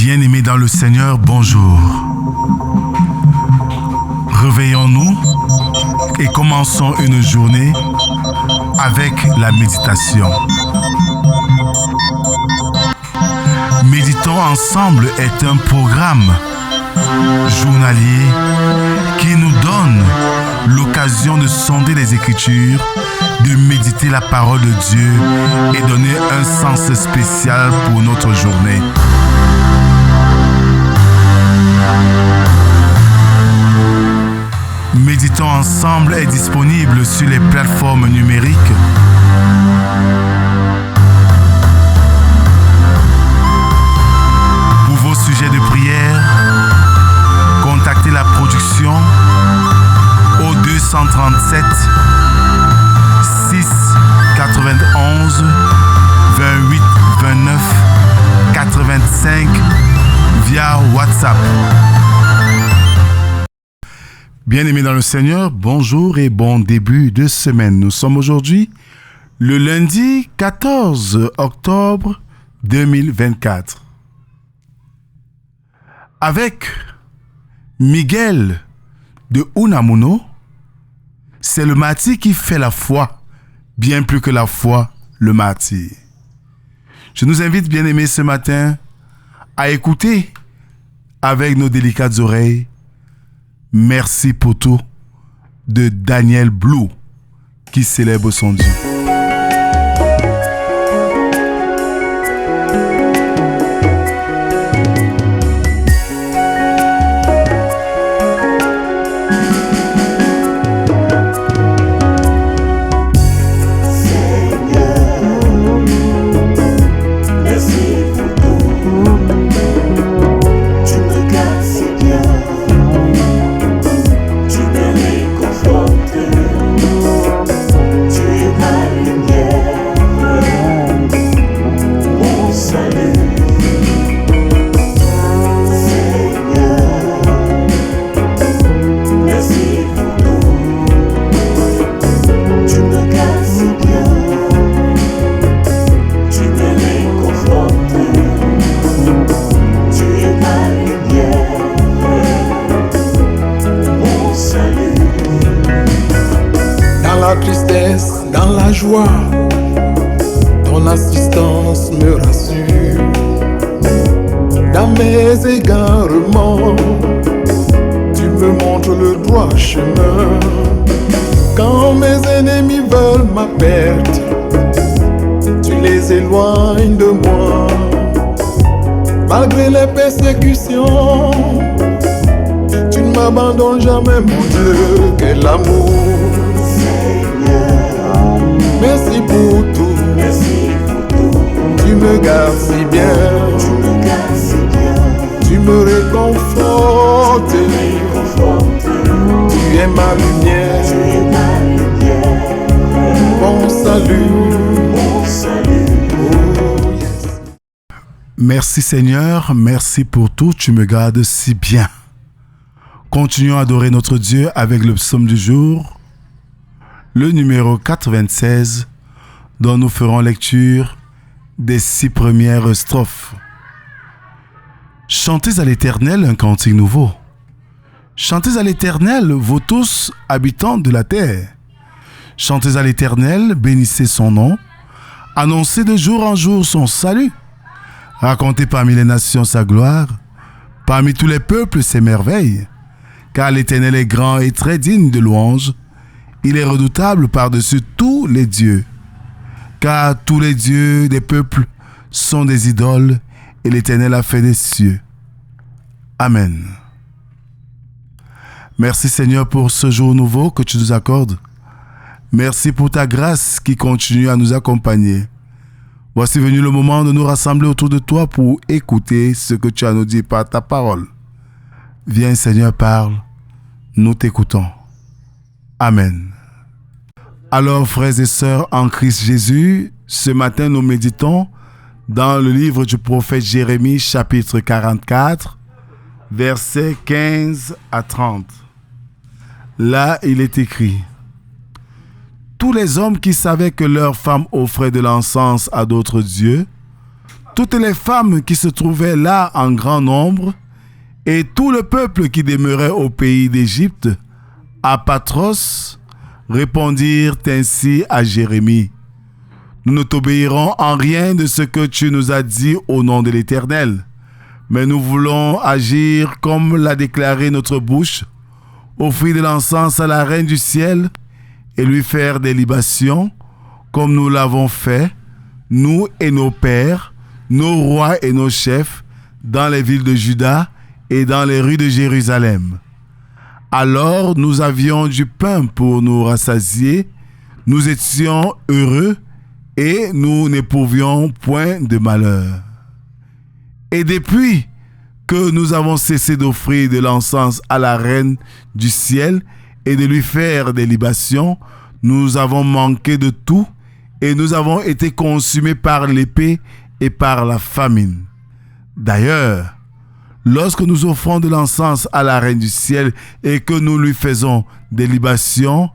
Bien-aimés dans le Seigneur, bonjour. Réveillons-nous et commençons une journée avec la méditation. Méditons ensemble est un programme journalier qui nous donne l'occasion de sonder les Écritures, de méditer la parole de Dieu et donner un sens spécial pour notre journée. Méditons ensemble est disponible sur les plateformes numériques. Pour vos sujets de prière, contactez la production au 237 6 91 28 29 85 via WhatsApp. Bien-aimés dans le Seigneur, bonjour et bon début de semaine. Nous sommes aujourd'hui le lundi 14 octobre 2024. Avec Miguel de Unamuno, c'est le martyr qui fait la foi, bien plus que la foi, le martyr. Je nous invite, bien-aimés, ce matin, à écouter avec nos délicates oreilles Merci pour tout de Daniel Blue qui célèbre son Dieu. Dans la joie, ton assistance me rassure. Dans mes égarements, tu me montres le droit chemin. Quand mes ennemis veulent ma perte, tu les éloignes de moi. Malgré les persécutions, tu ne m'abandonnes jamais, mon Dieu, quel amour. Merci pour tout, tu me gardes si bien, tu me réconfortes, tu es ma lumière, mon salut. Oh, yes. Merci Seigneur, merci pour tout, tu me gardes si bien. Continuons à adorer notre Dieu avec le psaume du jour, le numéro 96, dont nous ferons lecture des 6 premières strophes. Chantez à l'Éternel un cantique nouveau. Chantez à l'Éternel, vous tous, habitants de la terre. Chantez à l'Éternel, bénissez son nom. Annoncez de jour en jour son salut. Racontez parmi les nations sa gloire. Parmi tous les peuples ses merveilles. Car l'Éternel est grand et très digne de louange. Il est redoutable par-dessus tous les dieux. Car tous les dieux des peuples sont des idoles et l'Éternel a fait des cieux. Amen. Merci Seigneur pour ce jour nouveau que tu nous accordes. Merci pour ta grâce qui continue à nous accompagner. Voici venu le moment de nous rassembler autour de toi pour écouter ce que tu as à nous dire par ta parole. Viens Seigneur, parle. Nous t'écoutons. Amen. Alors, frères et sœurs en Christ Jésus, ce matin nous méditons dans le livre du prophète Jérémie, chapitre 44, versets 15 à 30. Là, il est écrit: tous les hommes qui savaient que leurs femmes offraient de l'encens à d'autres dieux toutes les femmes qui se trouvaient là en grand nombre et tout le peuple qui demeurait au pays d'Égypte, à Patros, répondirent ainsi à Jérémie: nous ne t'obéirons en rien de ce que tu nous as dit au nom de l'Éternel, mais nous voulons agir comme l'a déclaré notre bouche, offrir de l'encens à la reine du ciel et lui faire des libations, comme nous l'avons fait, nous et nos pères, nos rois et nos chefs, dans les villes de Juda et dans les rues de Jérusalem. Alors nous avions du pain pour nous rassasier, nous étions heureux et nous n'éprouvions point de malheur. Et depuis que nous avons cessé d'offrir de l'encens à la reine du ciel et de lui faire des libations, nous avons manqué de tout et nous avons été consumés par l'épée et par la famine. D'ailleurs, lorsque nous offrons de l'encens à la reine du ciel et que nous lui faisons des libations,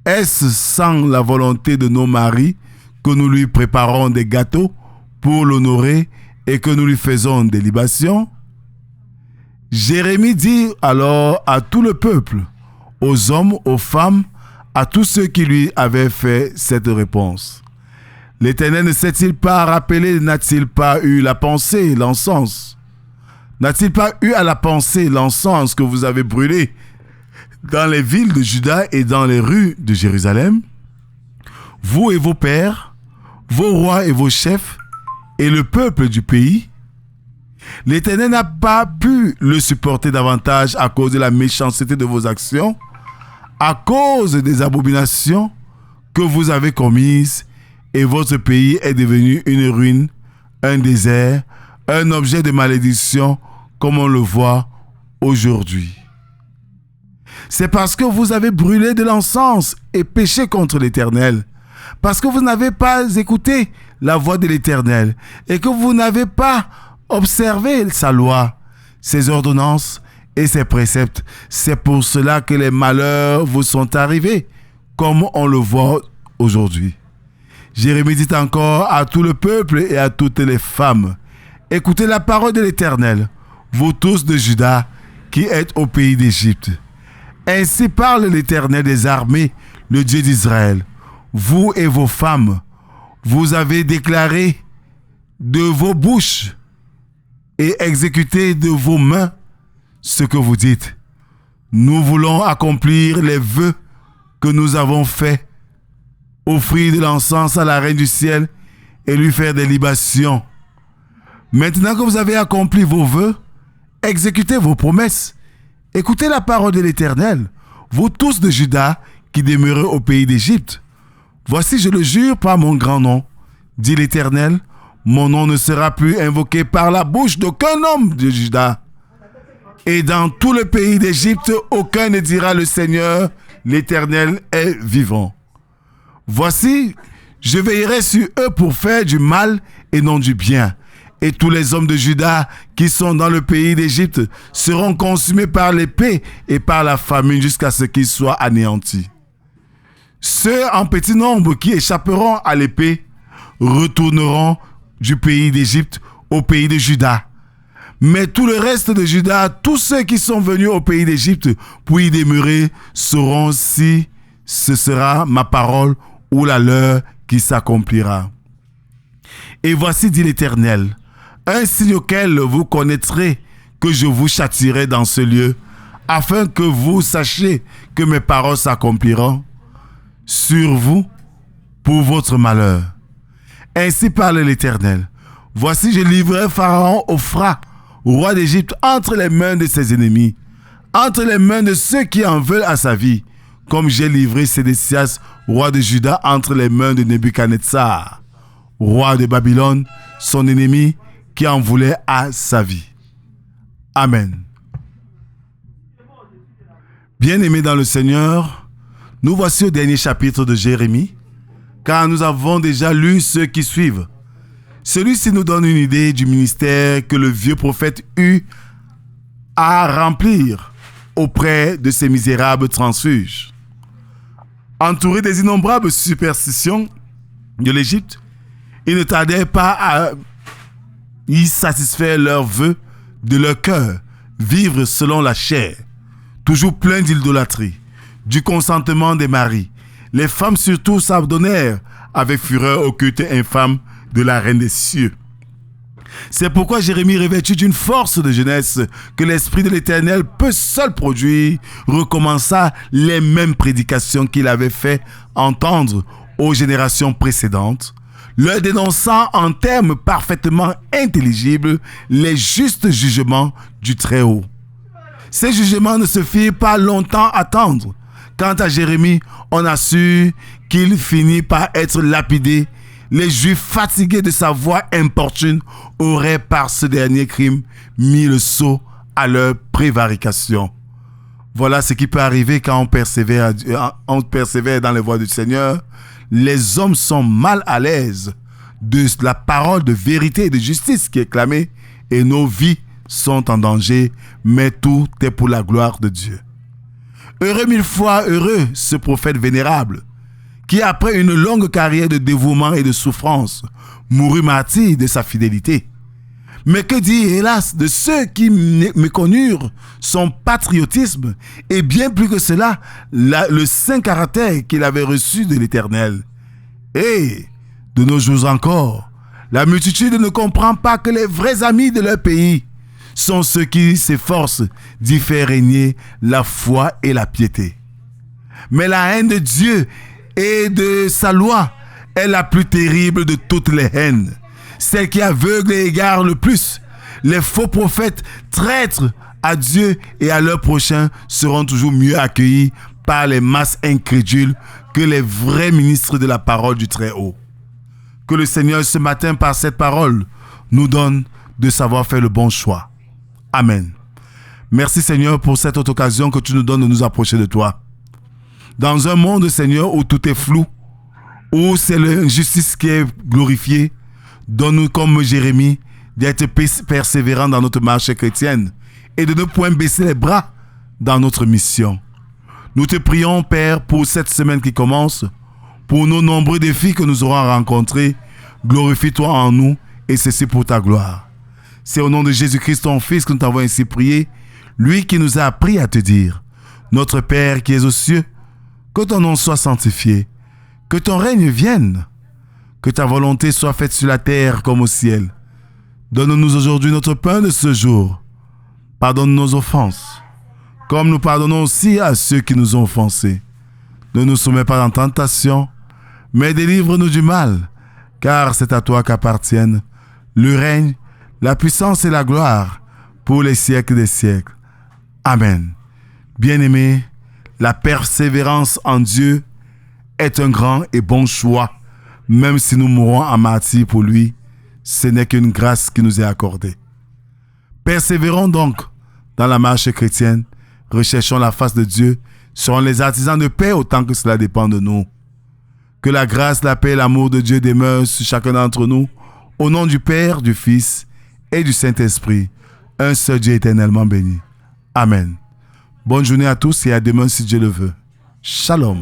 est-ce sans la volonté de nos maris que nous lui préparons des gâteaux pour l'honorer et que nous lui faisons des libations? Jérémie dit alors à tout le peuple, aux hommes, aux femmes, à tous ceux qui lui avaient fait cette réponse: l'Éternel ne s'est-il pas rappelé, n'a-t-il pas eu la pensée, l'encens? N'a-t-il pas eu à la pensée l'encens que vous avez brûlé dans les villes de Juda et dans les rues de Jérusalem? Vous et vos pères, vos rois et vos chefs, et le peuple du pays? L'Éternel n'a pas pu le supporter davantage à cause de la méchanceté de vos actions, à cause des abominations que vous avez commises, et votre pays est devenu une ruine, un désert, un objet de malédiction, comme on le voit aujourd'hui. C'est parce que vous avez brûlé de l'encens et péché contre l'Éternel, parce que vous n'avez pas écouté la voix de l'Éternel et que vous n'avez pas observé sa loi, ses ordonnances et ses préceptes. C'est pour cela que les malheurs vous sont arrivés, comme on le voit aujourd'hui. Jérémie dit encore à tout le peuple et à toutes les femmes: écoutez la parole de l'Éternel, vous tous de Juda qui êtes au pays d'Égypte. Ainsi parle l'Éternel des armées, le Dieu d'Israël. Vous et vos femmes, vous avez déclaré de vos bouches et exécuté de vos mains ce que vous dites. Nous voulons accomplir les vœux que nous avons faits, offrir de l'encens à la reine du ciel et lui faire des libations. Maintenant que vous avez accompli vos vœux, exécutez vos promesses. Écoutez la parole de l'Éternel, vous tous de Juda qui demeurez au pays d'Égypte. Voici, je le jure par mon grand nom, dit l'Éternel, mon nom ne sera plus invoqué par la bouche d'aucun homme de Juda. Et dans tout le pays d'Égypte, aucun ne dira: le Seigneur, l'Éternel est vivant. Voici, je veillerai sur eux pour faire du mal et non du bien. Et tous les hommes de Juda qui sont dans le pays d'Égypte seront consumés par l'épée et par la famine jusqu'à ce qu'ils soient anéantis. Ceux en petit nombre qui échapperont à l'épée retourneront du pays d'Égypte au pays de Juda. Mais tout le reste de Juda, tous ceux qui sont venus au pays d'Égypte pour y demeurer, sauront si ce sera ma parole ou la leur qui s'accomplira. Et voici, dit l'Éternel, un signe auquel vous connaîtrez que je vous châtierai dans ce lieu, afin que vous sachiez que mes paroles s'accompliront sur vous pour votre malheur. Ainsi parle l'Éternel. Voici, je livrerai Pharaon Hophra, roi d'Égypte, entre les mains de ses ennemis, entre les mains de ceux qui en veulent à sa vie, comme j'ai livré Sédécias, roi de Juda, entre les mains de Nebuchadnezzar, roi de Babylone, son ennemi, qui en voulait à sa vie. Amen. Bien-aimés dans le Seigneur, nous voici au dernier chapitre de Jérémie, car nous avons déjà lu ceux qui suivent. Celui-ci nous donne une idée du ministère que le vieux prophète eut à remplir auprès de ces misérables transfuges. Entouré des innombrables superstitions de l'Égypte, il ne tardait pas Ils satisfaient leurs vœux de leur cœur, vivre selon la chair, toujours plein d'idolâtrie, du consentement des maris. Les femmes surtout s'abandonnèrent avec fureur au culte infâme de la reine des cieux. C'est pourquoi Jérémie, revêtu d'une force de jeunesse que l'Esprit de l'Éternel peut seul produire, recommença les mêmes prédications qu'il avait fait entendre aux générations précédentes, leur dénonçant en termes parfaitement intelligibles les justes jugements du Très-Haut. Ces jugements ne se firent pas longtemps attendre. Quant à Jérémie, on a su qu'il finit par être lapidé. Les Juifs, fatigués de sa voix importune, auraient par ce dernier crime mis le sceau à leur prévarication. Voilà ce qui peut arriver quand on persévère dans les voies du Seigneur. Les hommes sont mal à l'aise de la parole de vérité et de justice qui est clamée et nos vies sont en danger, mais tout est pour la gloire de Dieu. Heureux mille fois, heureux ce prophète vénérable qui, après une longue carrière de dévouement et de souffrance, mourut martyr de sa fidélité. Mais que dire, hélas, de ceux qui méconnurent son patriotisme et bien plus que cela, le saint caractère qu'il avait reçu de l'Éternel. Et, de nos jours encore, la multitude ne comprend pas que les vrais amis de leur pays sont ceux qui s'efforcent d'y faire régner la foi et la piété. Mais la haine de Dieu et de sa loi est la plus terrible de toutes les haines, celle qui aveugle et égare le plus. Les faux prophètes traîtres à Dieu et à leur prochain seront toujours mieux accueillis par les masses incrédules que les vrais ministres de la parole du Très-Haut. Que le Seigneur ce matin, par cette parole, nous donne de savoir faire le bon choix. Amen. Merci Seigneur pour cette autre occasion que tu nous donnes de nous approcher de toi. Dans un monde, Seigneur, où tout est flou, où c'est l'injustice qui est glorifiée, donne-nous comme Jérémie d'être persévérants dans notre marche chrétienne et de ne point baisser les bras dans notre mission. Nous te prions, Père, pour cette semaine qui commence, pour nos nombreux défis que nous aurons rencontrés. Glorifie-toi en nous et ceci pour ta gloire. C'est au nom de Jésus-Christ, ton Fils, que nous t'avons ainsi prié, lui qui nous a appris à te dire: Notre Père qui es aux cieux, que ton nom soit sanctifié, que ton règne vienne, que ta volonté soit faite sur la terre comme au ciel. Donne-nous aujourd'hui notre pain de ce jour. Pardonne nos offenses, comme nous pardonnons aussi à ceux qui nous ont offensés. Ne nous soumets pas en tentation, mais délivre-nous du mal, car c'est à toi qu'appartiennent le règne, la puissance et la gloire pour les siècles des siècles. Amen. Bien-aimés, la persévérance en Dieu est un grand et bon choix. Même si nous mourons en martyr pour lui, ce n'est qu'une grâce qui nous est accordée. Persévérons donc dans la marche chrétienne, recherchons la face de Dieu, serons les artisans de paix autant que cela dépend de nous. Que la grâce, la paix et l'amour de Dieu demeurent sur chacun d'entre nous, au nom du Père, du Fils et du Saint-Esprit, un seul Dieu éternellement béni. Amen. Bonne journée à tous et à demain si Dieu le veut. Shalom.